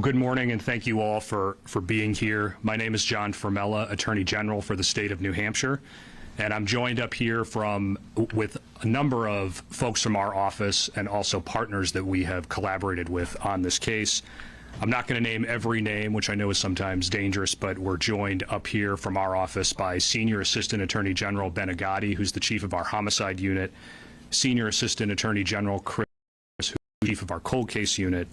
Well, good morning, and thank you all for being here. My name is John Formella, Attorney General for the state of New Hampshire, and I'm joined up here with a number of folks from our office and also partners that we have collaborated with on this case. I'm not going to name every name, which I know is sometimes dangerous, but we're joined up here from our office by Senior Assistant Attorney General Ben Agati, who's the Chief of our Homicide Unit, Senior Assistant Attorney General Chris, who's the Chief of our Cold Case Unit,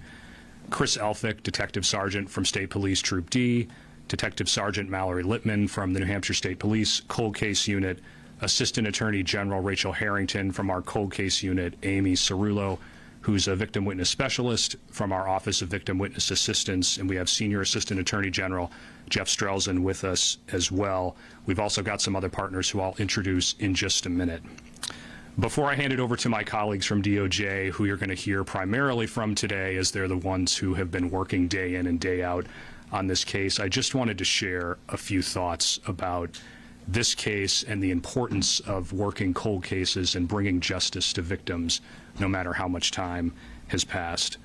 Chris Elphick, Detective Sergeant from State Police Troop D, Detective Sergeant Mallory Littman from the New Hampshire State Police Cold Case Unit, Assistant Attorney General Rachel Harrington from our Cold Case Unit, Amy Cerullo, who's a Victim Witness Specialist from our Office of Victim Witness Assistance, and we have Senior Assistant Attorney General Jeff Strelzin with us as well. We've also got some other partners who I'll introduce in just a minute. Before I hand it over to my colleagues from DOJ, who you're going to hear primarily from today as they're the ones who have been working day in and day out on this case, I just wanted to share a few thoughts about this case and the importance of working cold cases and bringing justice to victims no matter how much time has passed.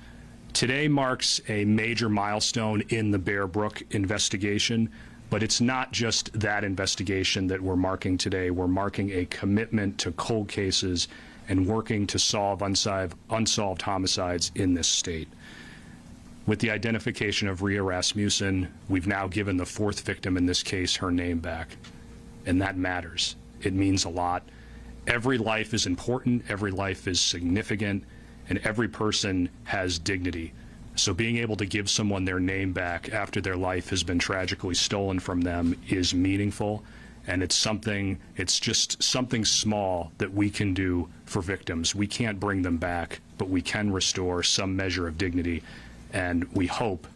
Today marks a major milestone in the Bear Brook investigation, but it's not just that investigation that we're marking today. We're marking a commitment to cold cases and working to solve unsolved homicides in this state. With the identification of Rhea Rasmussen, we've now given the fourth victim in this case her name back, and that matters. It means a lot. Every life is important, every life is significant, and every person has dignity. So being able to give someone their name back after their life has been tragically stolen from them is meaningful, and it's just something small that we can do for victims. We can't bring them back, but we can restore some measure of dignity, and we hope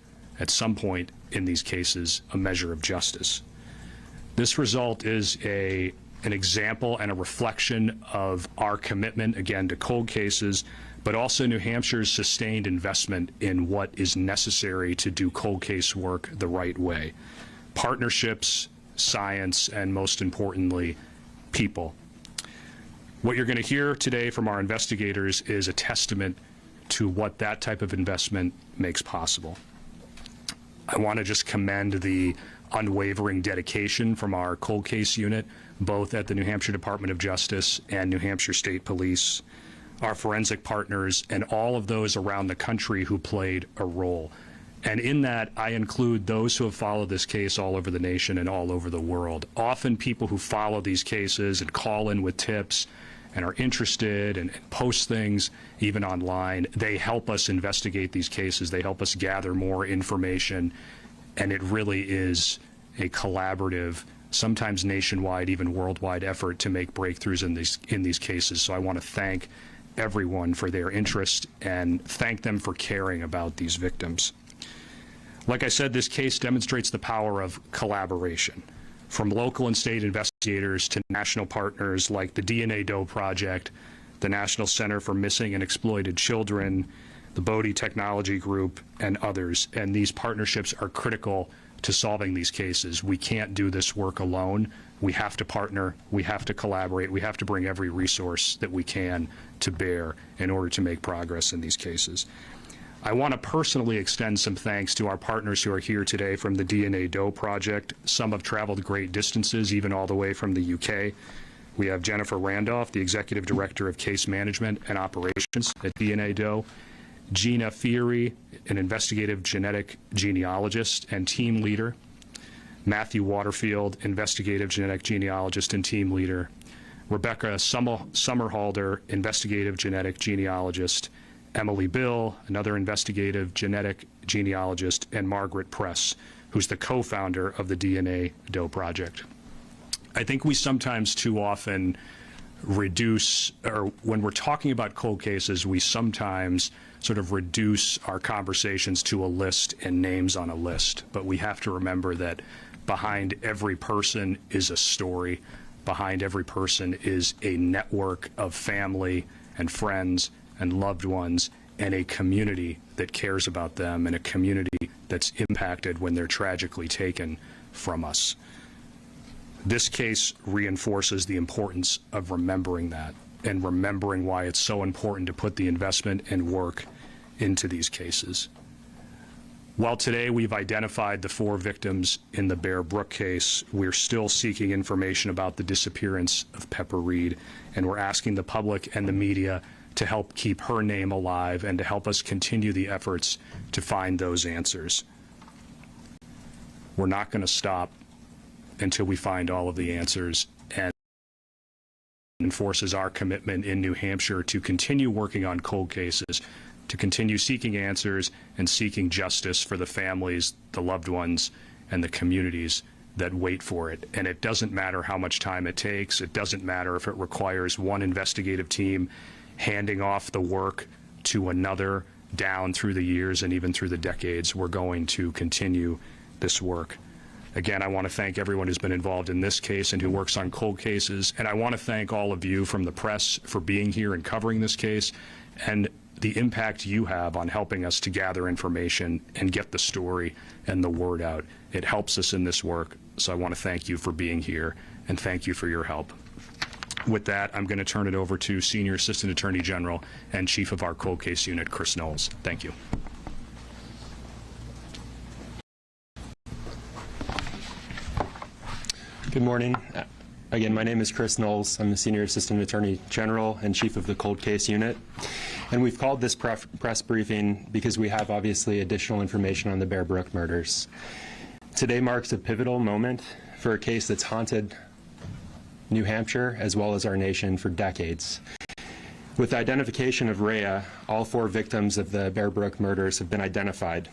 at some point in these cases a measure of justice. This result is an example and a reflection of our commitment, again, to cold cases, but also New Hampshire's sustained investment in what is necessary to do cold case work the right way. Partnerships, science, and most importantly, people. What you're going to hear today from our investigators is a testament to what that type of investment makes possible. I want to just commend the unwavering dedication from our cold case unit, both at the New Hampshire Department of Justice and New Hampshire State Police, our forensic partners, and all of those around the country who played a role. And in that, I include those who have followed this case all over the nation and all over the world. Often people who follow these cases and call in with tips and are interested and post things even online, they help us investigate these cases. They help us gather more information, and it really is a collaborative, sometimes nationwide, even worldwide effort to make breakthroughs in these cases. So I want to thank everyone for their interest and thank them for caring about these victims. Like I said, this case demonstrates the power of collaboration, from local and state investigators to national partners like the DNA Doe Project, the National Center for Missing and Exploited Children, the Bodie Technology Group, and others. And these partnerships are critical to solving these cases. We can't do this work alone. We have to partner, we have to collaborate, we have to bring every resource that we can to bear in order to make progress in these cases. I want to personally extend some thanks to our partners who are here today from the DNA Doe Project. Some have traveled great distances, even all the way from the UK. We have Jennifer Randolph, the Executive Director of Case Management and Operations at DNA Doe. Gina Fieri, an investigative genetic genealogist and team leader. Matthew Waterfield, investigative genetic genealogist and team leader. Rebecca Summerhalder, investigative genetic genealogist. Emily Bill, another investigative genetic genealogist, and Margaret Press, who's the co-founder of the DNA Doe Project. I think we sometimes too often reduce, or when we're talking about cold cases, we sometimes sort of reduce our conversations to a list and names on a list. But we have to remember that behind every person is a story. Behind every person is a network of family and friends and loved ones, and a community that cares about them, and a community that's impacted when they're tragically taken from us. This case reinforces the importance of remembering that and remembering why it's so important to put the investment and work into these cases. While today we've identified the 4 victims in the Bear Brook case, we're still seeking information about the disappearance of Pepper Reed, and we're asking the public and the media to help keep her name alive and to help us continue the efforts to find those answers. We're not going to stop until we find all of the answers, and enforces our commitment in New Hampshire to continue working on cold cases, to continue seeking answers and seeking justice for the families, the loved ones, and the communities that wait for it. And it doesn't matter how much time it takes. It doesn't matter if it requires one investigative team handing off the work to another down through the years and even through the decades. We're going to continue this work. Again, I want to thank everyone who's been involved in this case and who works on cold cases. And I want to thank all of you from the press for being here and covering this case, and the impact you have on helping us to gather information and get the story and the word out. It helps us in this work, so I want to thank you for being here and thank you for your help. With that, I'm going to turn it over to Senior Assistant Attorney General and Chief of our Cold Case Unit, Chris Knowles. Thank you. Good morning. Again, my name is Chris Knowles. I'm the Senior Assistant Attorney General and Chief of the Cold Case Unit. And we've called this press briefing because we have obviously additional information on the Bear Brook murders. Today marks a pivotal moment for a case that's haunted New Hampshire as well as our nation for decades. With the identification of Rhea, all 4 victims of the Bear Brook murders have been identified.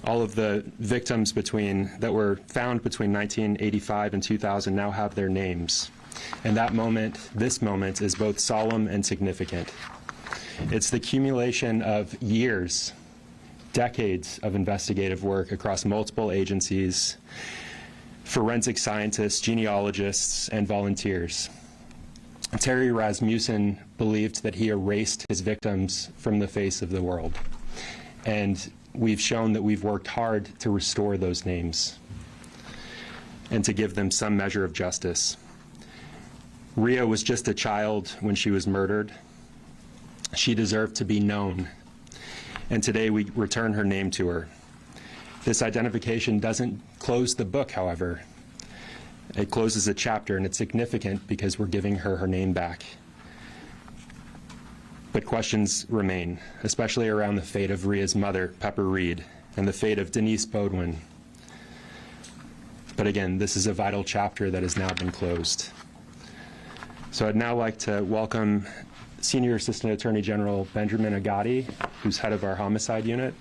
All of the victims that were found between 1985 and 2000 now have their names. And that moment, this moment, is both solemn and significant. It's the accumulation of years, decades of investigative work across multiple agencies, forensic scientists, genealogists, and volunteers. Terry Rasmussen believed that he erased his victims from the face of the world. And we've shown that we've worked hard to restore those names and to give them some measure of justice. Rhea was just a child when she was murdered. She deserved to be known, and today we return her name to her. This identification doesn't close the book, however. It closes a chapter, and it's significant because we're giving her name back. But questions remain, especially around the fate of Rhea's mother, Pepper Reed, and the fate of Denise Bodwin. But again, this is a vital chapter that has now been closed. So I'd now like to welcome Senior Assistant Attorney General Benjamin Agati, who's head of our homicide unit,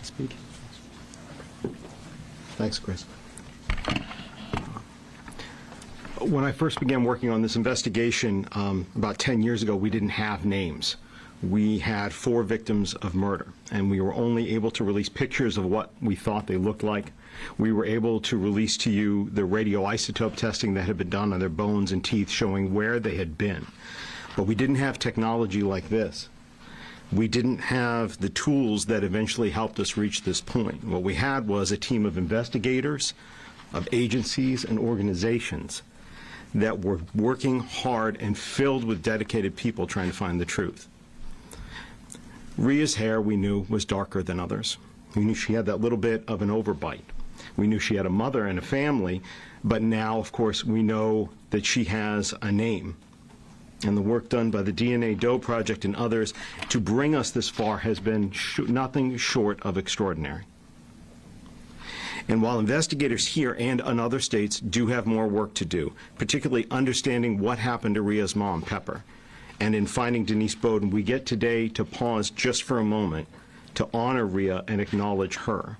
to speak. Thanks, Chris. When I first began working on this investigation about 10 years ago, we didn't have names. We had 4 victims of murder, and we were only able to release pictures of what we thought they looked like. We were able to release to you the radioisotope testing that had been done on their bones and teeth showing where they had been. But we didn't have technology like this. We didn't have the tools that eventually helped us reach this point. What we had was a team of investigators, of agencies and organizations that were working hard and filled with dedicated people trying to find the truth. Rhea's hair, we knew, was darker than others. We knew she had that little bit of an overbite. We knew she had a mother and a family, but now, of course, we know that she has a name. And the work done by the DNA Doe Project and others to bring us this far has been nothing short of extraordinary. And while investigators here and in other states do have more work to do, particularly understanding what happened to Rhea's mom, Pepper, and in finding Denise Bodwin, we get today to pause just for a moment to honor Rhea and acknowledge her.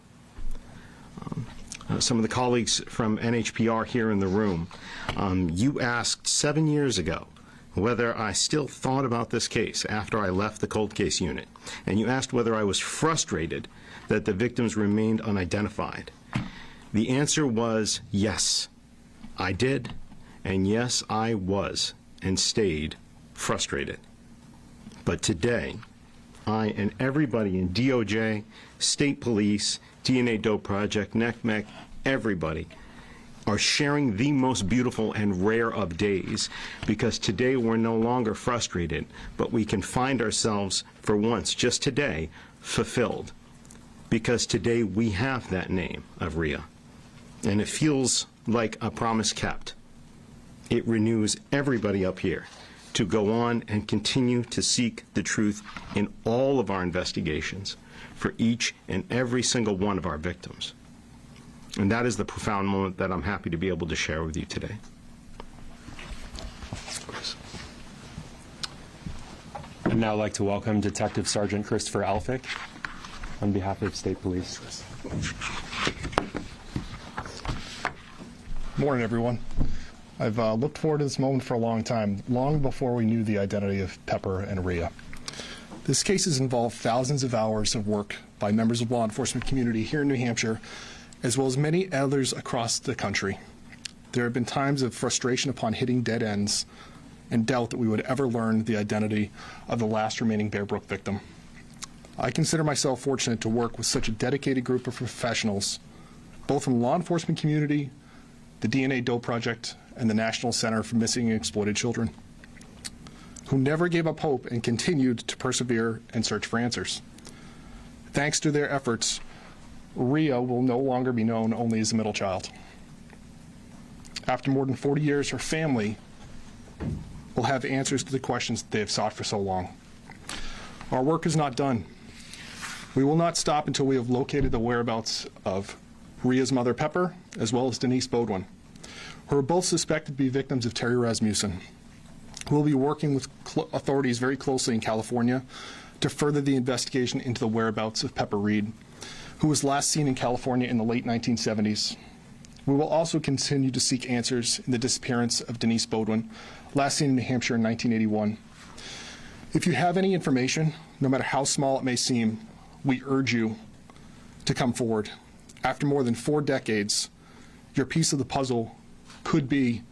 Some of the colleagues from NHPR here in the room, you asked 7 years ago whether I still thought about this case after I left the cold case unit, and you asked whether I was frustrated that the victims remained unidentified. The answer was yes, I did, and yes, I was and stayed frustrated. But today, I and everybody in DOJ, State Police, DNA Doe Project, NCMEC, everybody are sharing the most beautiful and rare of days, because today we're no longer frustrated, but we can find ourselves, for once, just today, fulfilled. because today we have that name of Rhea, and it feels like a promise kept. It renews everybody up here to go on and continue to seek the truth in all of our investigations for each and every single one of our victims. And that is the profound moment that I'm happy to be able to share with you today. I'd now like to welcome Detective Sergeant Christopher Elphick on behalf of State Police. Morning, everyone. I've looked forward to this moment for a long time, long before we knew the identity of Pepper and Rhea. This case has involved thousands of hours of work by members of the law enforcement community here in New Hampshire, as well as many others across the country. There have been times of frustration upon hitting dead ends and doubt that we would ever learn the identity of the last remaining Bear Brook victim. I consider myself fortunate to work with such a dedicated group of professionals, both from the law enforcement community, the DNA Doe Project, and the National Center for Missing and Exploited Children, who never gave up hope and continued to persevere and search for answers. Thanks to their efforts, Rhea will no longer be known only as a middle child. After more than 40 years, her family will have answers to the questions that they have sought for so long. Our work is not done. We will not stop until we have located the whereabouts of Rhea's mother, Pepper, as well as Denise Bodwin, who are both suspected to be victims of Terry Rasmussen. We'll be working with authorities very closely in California to further the investigation into the whereabouts of Pepper Reed, who was last seen in California in the late 1970s. We will also continue to seek answers in the disappearance of Denise Bodwin, last seen in New Hampshire in 1981. If you have any information, no matter how small it may seem, we urge you to come forward. After more than 4 decades, your piece of the puzzle could be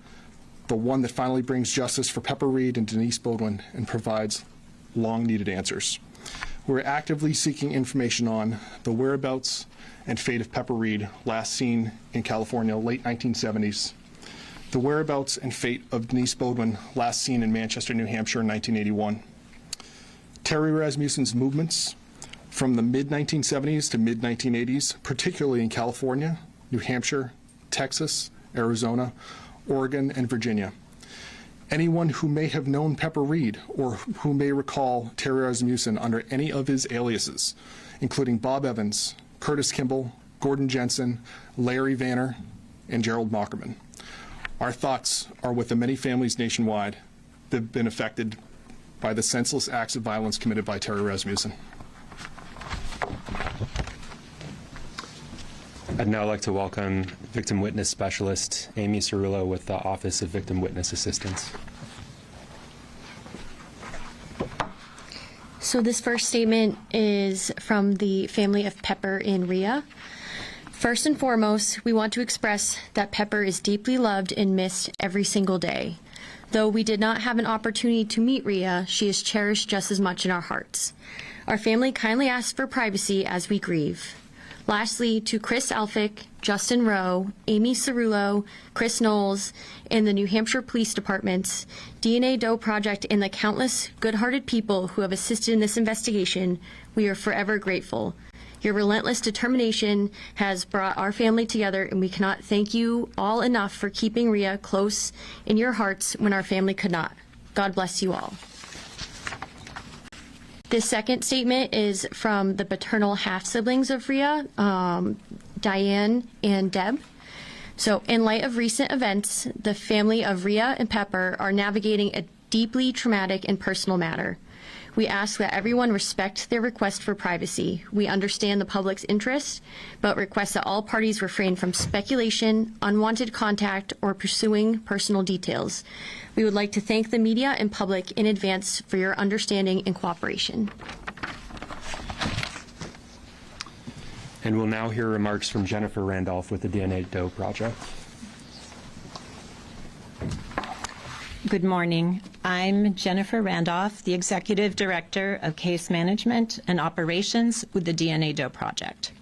the one that finally brings justice for Pepper Reed and Denise Bodwin and provides long-needed answers. We're actively seeking information on the whereabouts and fate of Pepper Reed, last seen in California, late 1970s, the whereabouts and fate of Denise Bodwin, last seen in Manchester, New Hampshire in 1981. Terry Rasmussen's movements from the mid-1970s to mid-1980s, particularly in California, New Hampshire, Texas, Arizona, Oregon, and Virginia. Anyone who may have known Pepper Reed or who may recall Terry Rasmussen under any of his aliases, including Bob Evans, Curtis Kimball, Gordon Jensen, Larry Vanner, and Gerald Mockerman. Our thoughts are with the many families nationwide that have been affected by the senseless acts of violence committed by Terry Rasmussen. I'd now like to welcome Victim Witness Specialist Amy Cerullo with the Office of Victim Witness Assistance. So this first statement is from the family of Pepper and Rhea. First and foremost, we want to express that Pepper is deeply loved and missed every single day. Though we did not have an opportunity to meet Rhea, she is cherished just as much in our hearts. Our family kindly asks for privacy as we grieve. Lastly, to Chris Elphick, Justin Rowe, Amy Cerullo, Chris Knowles, and the New Hampshire Police Department's DNA Doe Project, and the countless good-hearted people who have assisted in this investigation, we are forever grateful. Your relentless determination has brought our family together, and we cannot thank you all enough for keeping Rhea close in your hearts when our family could not. God bless you all. This second statement is from the paternal half-siblings of Rhea, Diane and Deb. So, in light of recent events, the family of Rhea and Pepper are navigating a deeply traumatic and personal matter. We ask that everyone respect their request for privacy. We understand the public's interest, but request that all parties refrain from speculation, unwanted contact, or pursuing personal details. We would like to thank the media and public in advance for your understanding and cooperation. And we'll now hear remarks from Jennifer Randolph with the DNA Doe Project. Good morning. I'm Jennifer Randolph, the Executive Director of Case Management and Operations with the DNA Doe Project.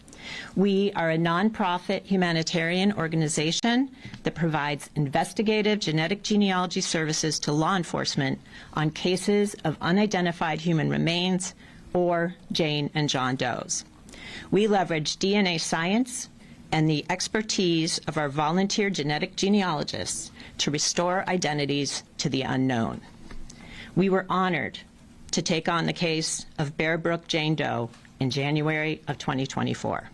We are a nonprofit humanitarian organization that provides investigative genetic genealogy services to law enforcement on cases of unidentified human remains, or Jane and John Does. We leveraged DNA science and the expertise of our volunteer genetic genealogists to restore identities to the unknown. We were honored to take on the case of Bear Brook Jane Doe in January of 2024.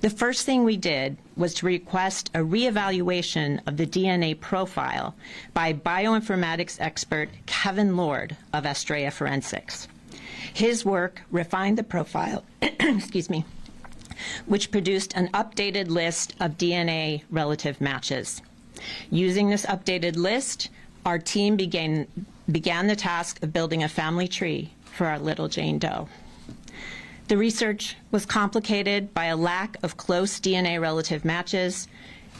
The first thing we did was to request a reevaluation of the DNA profile by bioinformatics expert Kevin Lord of Estrella Forensics. His work refined the profile, excuse me, which produced an updated list of DNA relative matches. Using this updated list, our team began the task of building a family tree for our little Jane Doe. The research was complicated by a lack of close DNA relative matches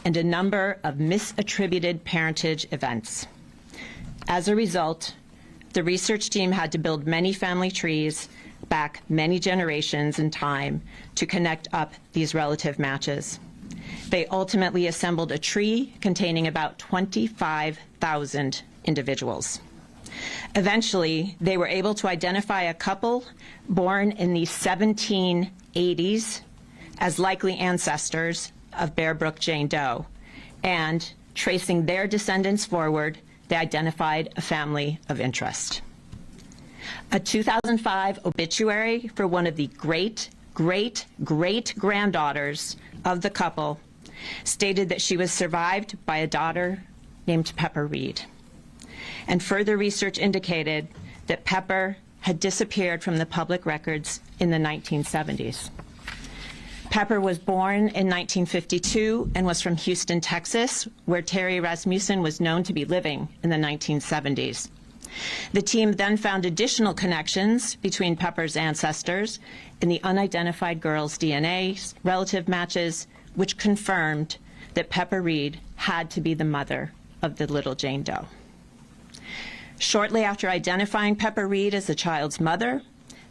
and a number of misattributed parentage events. As a result, the research team had to build many family trees back many generations in time to connect up these relative matches. They ultimately assembled a tree containing about 25,000 individuals. Eventually, they were able to identify a couple born in the 1780s as likely ancestors of Bear Brook Jane Doe, and tracing their descendants forward, they identified a family of interest. A 2005 obituary for one of the great-great-great-granddaughters of the couple stated that she was survived by a daughter named Pepper Reed. And further research indicated that Pepper had disappeared from the public records in the 1970s. Pepper was born in 1952 and was from Houston, Texas, where Terry Rasmussen was known to be living in the 1970s. The team then found additional connections between Pepper's ancestors in the unidentified girl's DNA relative matches, which confirmed that Pepper Reed had to be the mother of the little Jane Doe. Shortly after identifying Pepper Reed as the child's mother,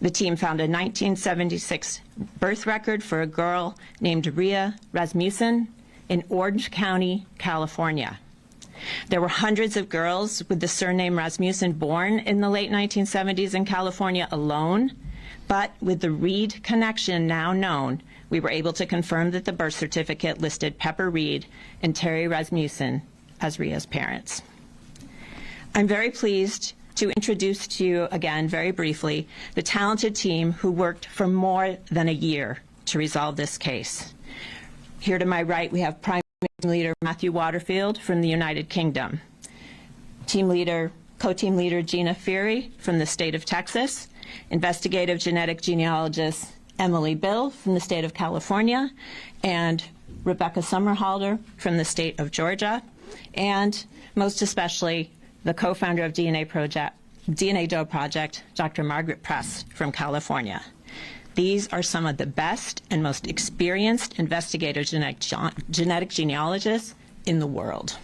the team found a 1976 birth record for a girl named Rhea Rasmussen in Orange County, California. There were hundreds of girls with the surname Rasmussen born in the late 1970s in California alone, but with the Reed connection now known, we were able to confirm that the birth certificate listed Pepper Reed and Terry Rasmussen as Rhea's parents. I'm very pleased to introduce to you again, very briefly, the talented team who worked for more than a year to resolve this case. Here to my right, we have Prime Leader Matthew Waterfield from the United Kingdom, co-team leader Gina Feary from the state of Texas, investigative genetic genealogist Emily Bill from the state of California, and Rebecca Summerhalder from the state of Georgia, and most especially the co-founder of DNA Doe Project, Dr. Margaret Press from California. These are some of the best and most experienced investigative genetic genealogists in the world.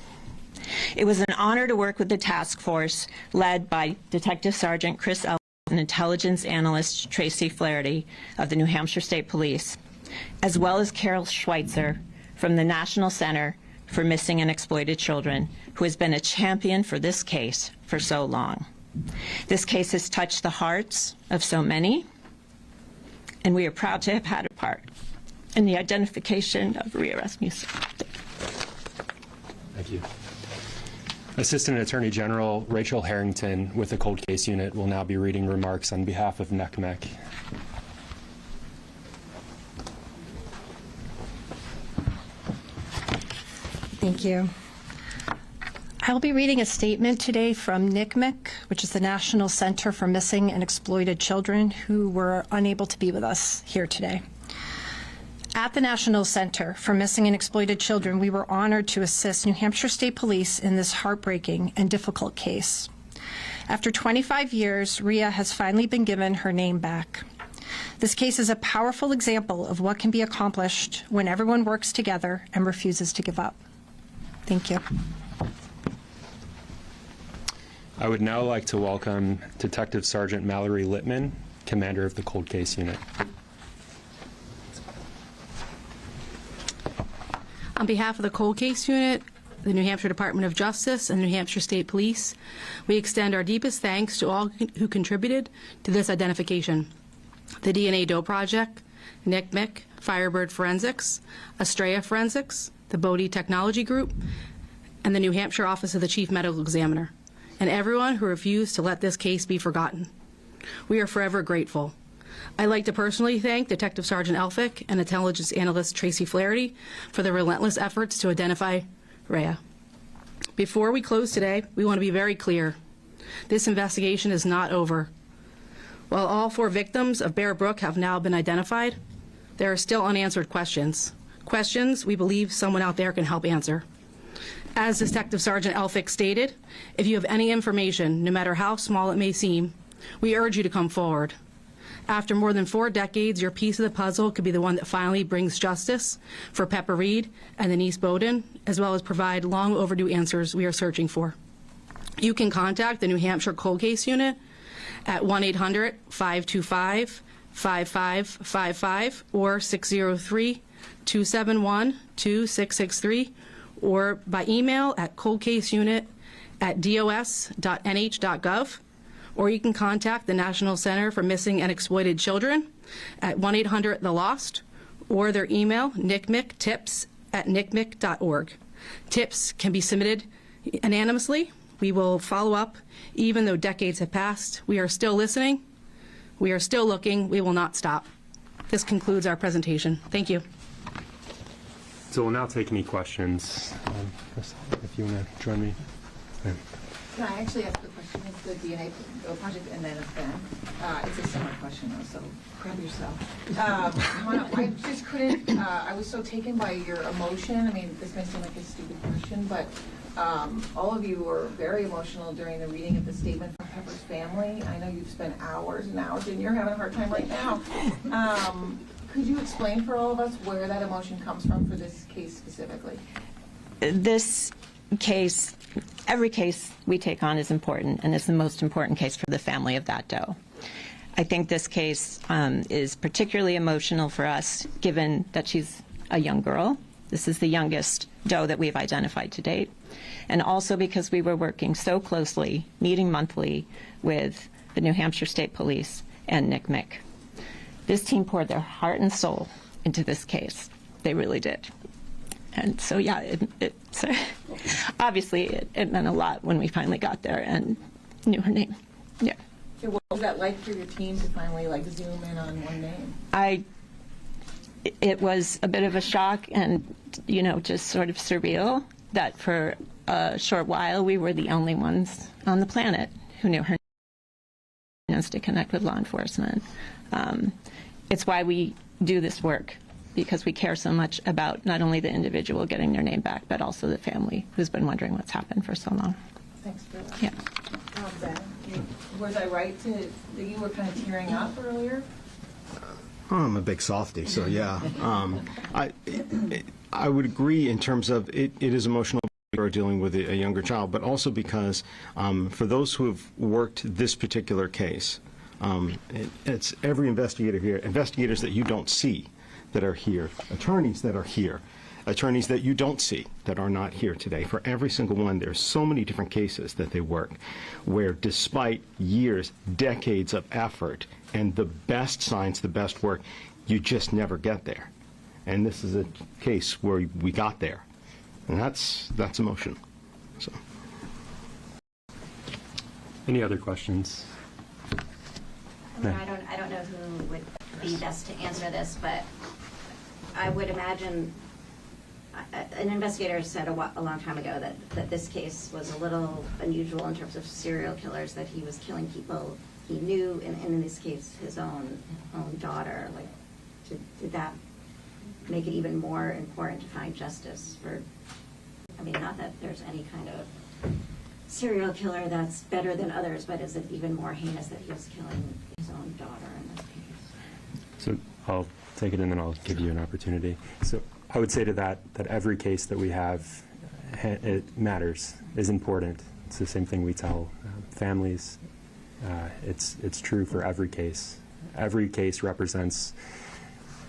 It was an honor to work with the task force led by Detective Sergeant Chris Ellis and intelligence analyst Tracy Flaherty of the New Hampshire State Police, as well as Carol Schweitzer from the National Center for Missing and Exploited Children, who has been a champion for this case for so long. This case has touched the hearts of so many, and we are proud to have had a part in the identification of Rhea Rasmussen. Thank you. Assistant Attorney General Rachel Harrington with the Cold Case Unit will now be reading remarks on behalf of NECMEC. Thank you. I'll be reading a statement today from NCMEC, which is the National Center for Missing and Exploited Children, who were unable to be with us here today. At the National Center for Missing and Exploited Children, we were honored to assist New Hampshire State Police in this heartbreaking and difficult case. After 25 years, Rhea has finally been given her name back. This case is a powerful example of what can be accomplished when everyone works together and refuses to give up. Thank you. I would now like to welcome Detective Sergeant Mallory Littman, Commander of the Cold Case Unit. On behalf of the Cold Case Unit, the New Hampshire Department of Justice, and New Hampshire State Police, we extend our deepest thanks to all who contributed to this identification. The DNA Doe Project NCMEC, Firebird Forensics, Estrella Forensics, the Bodie Technology Group, and the New Hampshire Office of the Chief Medical Examiner, and everyone who refused to let this case be forgotten. We are forever grateful. I'd like to personally thank Detective Sergeant Elphick and Intelligence Analyst Tracy Flaherty for their relentless efforts to identify Rhea. Before we close today, we want to be very clear. This investigation is not over. While all 4 victims of Bear Brook have now been identified, there are still unanswered questions. Questions we believe someone out there can help answer. As Detective Sergeant Elphick stated, if you have any information, no matter how small it may seem, we urge you to come forward. After more than 4 decades, your piece of the puzzle could be the one that finally brings justice for Pepper Reed and Denise Bowden, as well as provide long overdue answers we are searching for. You can contact the New Hampshire Cold Case Unit at 1-800-525-5555 or 603-271-2663, or by email at coldcaseunit@dos.nh.gov. Or you can contact the National Center for Missing and Exploited Children at 1-800-THE-LOST, or their email, nicmictips@nicmic.org. Tips can be submitted anonymously. We will follow up. Even though decades have passed, we are still listening. We are still looking. We will not stop. This concludes our presentation. Thank you. So we'll now take any questions. Chris, if you want to join me. Can I actually ask the question? It's the DNA project and then it's Ben. It's a similar question though, so grab yourself. I just couldn't, I was so taken by your emotion. I mean, this may seem like a stupid question, but all of you were very emotional during the reading of the statement from Pepper's family. I know you've spent hours and hours and you're having a hard time right now. Could you explain for all of us where that emotion comes from for this case specifically? This case, every case we take on is important, and it's the most important case for the family of that doe. I think this case is particularly emotional for us, given that she's a young girl. This is the youngest doe that we've identified to date, and also because we were working so closely, meeting monthly, with the New Hampshire State Police and NCMEC. This team poured their heart and soul into this case. They really did. And so, yeah, it's obviously it meant a lot when we finally got there and knew her name. Yeah. So what was that like for your team to finally zoom in on one name? It was a bit of a shock and, just sort of surreal that for a short while we were the only ones on the planet who knew her name to connect with law enforcement. It's why we do this work, because we care so much about not only the individual getting their name back, but also the family who's been wondering what's happened for so long. Thanks for that. Yeah. Ben, was I right that you were kind of tearing up earlier? I'm a big softie, so yeah. I would agree in terms of it is emotional for dealing with a younger child, but also because for those who have worked this particular case, it's every investigator here, investigators that you don't see that are here, attorneys that are here, attorneys that you don't see that are not here today. For every single one, there's so many different cases that they work where despite years, decades of effort and the best science, the best work, you just never get there. And this is a case where we got there. And that's emotional. So. Any other questions? I don't know who would be best to answer this, but I would imagine an investigator said a long time ago that this case was a little unusual in terms of serial killers, that he was killing people he knew, and in this case, his own daughter. Did that make it even more important to find justice for, not that there's any kind of serial killer that's better than others, but is it even more heinous that he was killing his own daughter in this case? So I'll take it and then I'll give you an opportunity. So I would say to that every case that we have, it matters, is important. It's the same thing we tell families. It's true for every case. Every case represents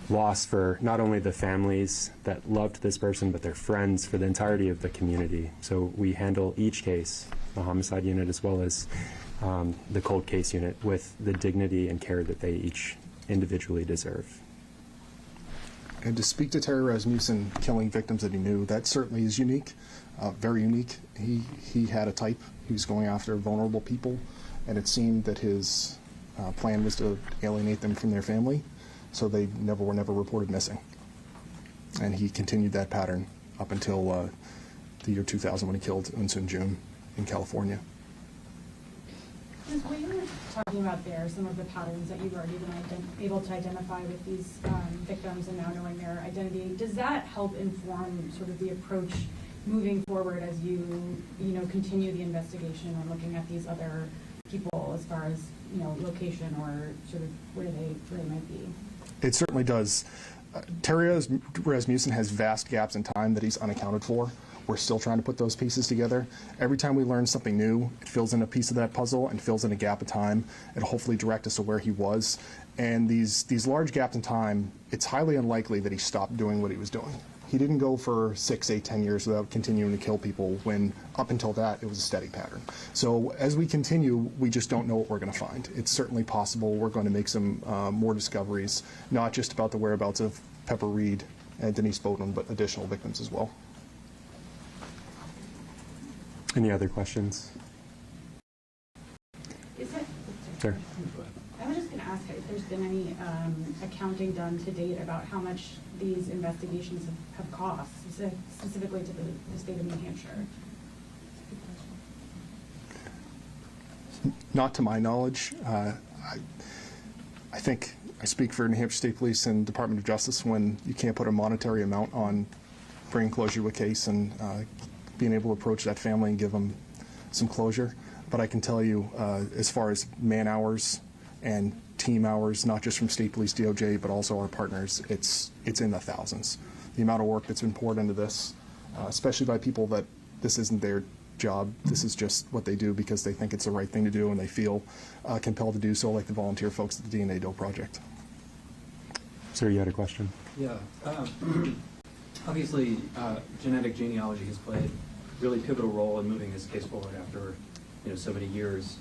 loss for not only the families that loved this person, but their friends, for the entirety of the community. So we handle each case, the homicide unit as well as the cold case unit, with the dignity and care that they each individually deserve. And to speak to Terry Rasmussen killing victims that he knew, that certainly is unique, very unique. He had a type. He was going after vulnerable people, and it seemed that his plan was to alienate them from their family, so they were never reported missing. And he continued that pattern up until the year 2000 when he killed Eunsoon Jun in California. What you were talking about there, some of the patterns that you've already been able to identify with these victims and now knowing their identity, does that help inform sort of the approach moving forward as you continue the investigation and looking at these other people as far as location or sort of where they might be? It certainly does. Terry Rasmussen has vast gaps in time that he's unaccounted for. We're still trying to put those pieces together. Every time we learn something new, it fills in a piece of that puzzle and fills in a gap of time. It'll hopefully direct us to where he was. And these large gaps in time, it's highly unlikely that he stopped doing what he was doing. He didn't go for 6, 8, 10 years without continuing to kill people when up until that it was a steady pattern. So as we continue, we just don't know what we're going to find. It's certainly possible we're going to make some more discoveries, not just about the whereabouts of Pepper Reed and Denise Bowden, but additional victims as well. Any other questions? Sure. I was just going to ask if there's been any accounting done to date about how much these investigations have cost, specifically to the state of New Hampshire. Not to my knowledge. I think I speak for New Hampshire State Police and Department of Justice when you can't put a monetary amount on bringing closure to a case and being able to approach that family and give them some closure. But I can tell you, as far as man hours and team hours, not just from State Police, DOJ, but also our partners, it's in the thousands. The amount of work that's been poured into this, especially by people that this isn't their job, this is just what they do because they think it's the right thing to do and they feel compelled to do so, like the volunteer folks at the DNA Doe Project. Sir, you had a question? Yeah. Obviously, genetic genealogy has played a really pivotal role in moving this case forward after so many years.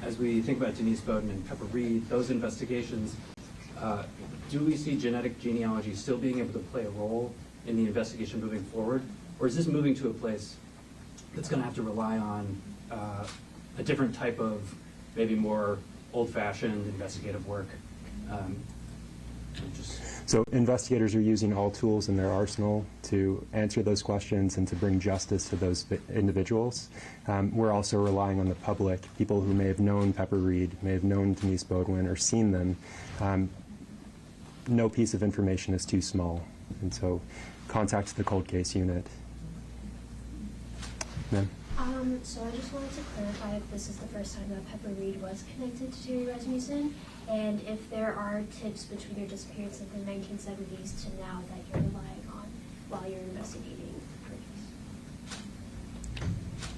As we think about Denise Bowden and Pepper Reed, those investigations, do we see genetic genealogy still being able to play a role in the investigation moving forward? Or is this moving to a place that's going to have to rely on a different type of, maybe more old-fashioned investigative work? So investigators are using all tools in their arsenal to answer those questions and to bring justice to those individuals. We're also relying on the public, people who may have known Pepper Reed, may have known Denise Bowden or seen them. No piece of information is too small, and so contact the Cold Case Unit. Ma'am? So I just wanted to clarify if this is the first time that Pepper Reed was connected to Terry Rasmussen, and if there are tips between their disappearance in the 1970s to now that you're relying on while you're investigating her case.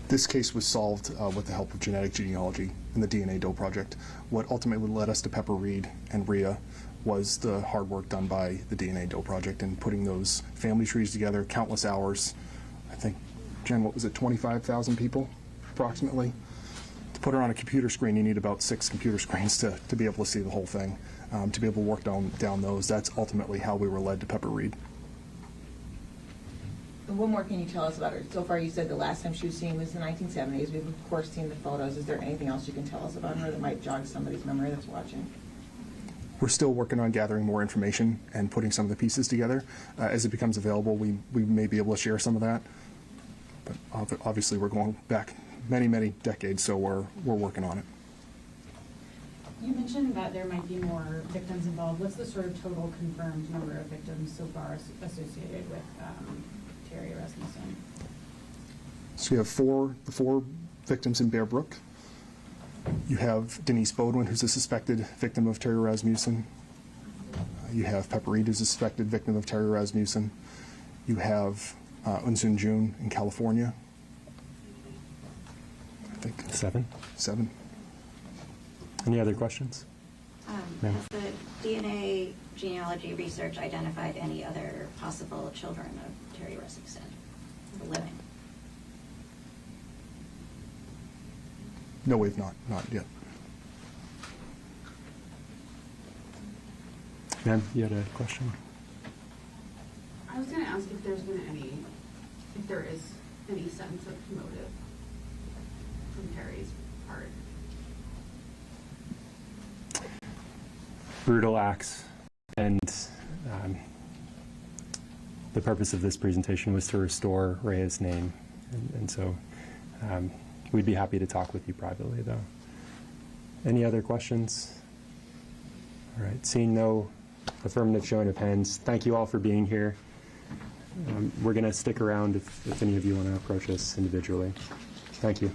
This case was solved with the help of genetic genealogy and the DNA Doe Project. What ultimately led us to Pepper Reed and Rhea was the hard work done by the DNA Doe Project and putting those family trees together, countless hours. I think, Jen, what was it, 25,000 people approximately? To put her on a computer screen, you need about 6 computer screens to be able to see the whole thing, to be able to work down those. That's ultimately how we were led to Pepper Reed. What more can you tell us about her? So far, you said the last time she was seen was the 1970s. We've, of course, seen the photos. Is there anything else you can tell us about her that might jog somebody's memory that's watching? We're still working on gathering more information and putting some of the pieces together. As it becomes available, we may be able to share some of that. But obviously, we're going back many, many decades, so we're working on it. You mentioned that there might be more victims involved. What's the sort of total confirmed number of victims so far associated with Terry Rasmussen? So you have the four victims in Bear Brook. You have Denise Bowden, who's a suspected victim of Terry Rasmussen. You have Pepper Reed, who's a suspected victim of Terry Rasmussen. You have Eunsoon Jun in California. I think 7. 7. Any other questions? Has the DNA genealogy research identified any other possible children of Terry Rasmussen living? No, we've not yet. Ma'am, you had a question? I was going to ask if there's been if there is any sense of motive from Terry's part. Brutal acts, and the purpose of this presentation was to restore Rhea's name, and so we'd be happy to talk with you privately, though. Any other questions? All right, seeing no affirmative showing of hands, thank you all for being here. We're going to stick around if any of you want to approach us individually. Thank you.